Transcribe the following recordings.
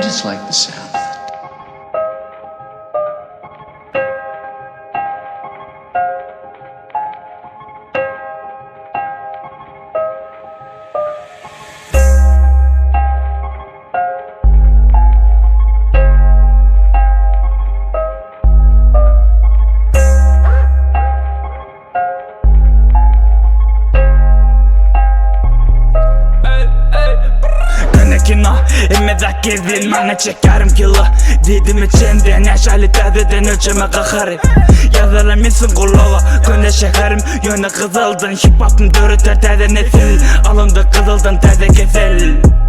just like the sound of it. Immedak gezin mana çekerim kilo Dedim içinde neşeli tədədən ölçəmə qaxarım Yazarım insin qulluğa Köndə şəkərim yönü qızıldın Hip hop'un dörütər tədə nesil Alındı qızıldın tədə kesil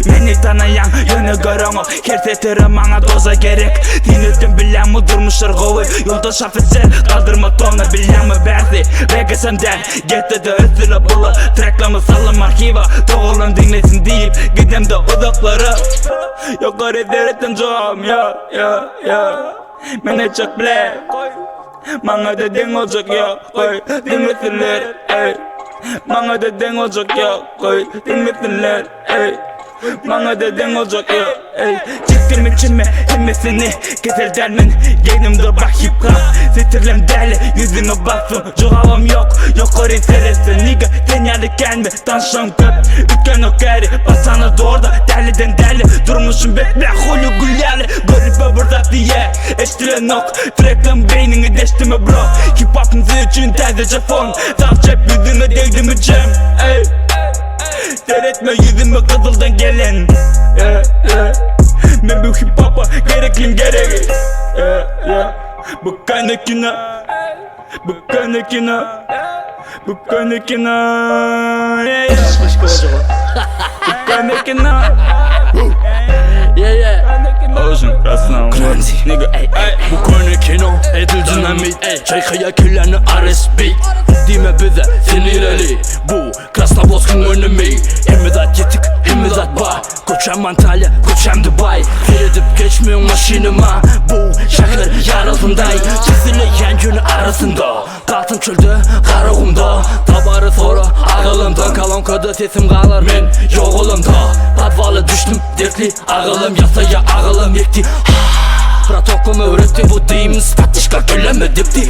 Meni tanıyan yönü görən o Her setirəm bana doza gerek Dinlədim bilən mi durmuşlar qovu Yoldaş ofiser qaldırma tonu bilən mi bərsi Vegasemden getdi də özülə bulu Treklamı salım arxiva Doğulun dinlesin deyip gidem de uzaklara Yukarı deretten çoğum ya Mene çok bile Bana dedin olacak ya Dinlesinler Bana dedin olacak ya Dinlesinler Bana dedin olacak ya Çektim içime hemmesini Gezer dermin Yeğenimde bak hip hop Setirlem deli yüzüme baksın Cevabım yok oraya seresi Nigga sen yerli gelme Tanışan köp Ükken o geri Basana doğru deliden deli Durmuşum bekle Hulu gülyali Garip burada diye Eştiren ok Treklam beynini deştime bro Hip hop'un için tezece fon Sağ cep yüzüne değdi mi cem Seyretme yüzüme kızıldan gelen Ben bu hip hop'a gerekliyim gereği Bu kanakina Bu kanakina Bu kanakina Bu kanakina Ocean krasna nigga Bu konu kino edil dinamit Çaykaya küllerini RSB Dime bize sinireli Bu krasna bozkun önemi İmdat yetik imdat bay Koçam Antalya koçam Dubai Seyredip geçmiyor maşinima Bu şarkılar yarılsınday Kesileyen günü arasında Kalsın çölde karağımda Tabarı sonra ağılımdan Kalan kodu sesim kalır men yoğulumda Patvalı düştüm dertli ağılım Yasaya ağılım yekti Protokolümü öğretti bu deyim Spatişka gülleme dipti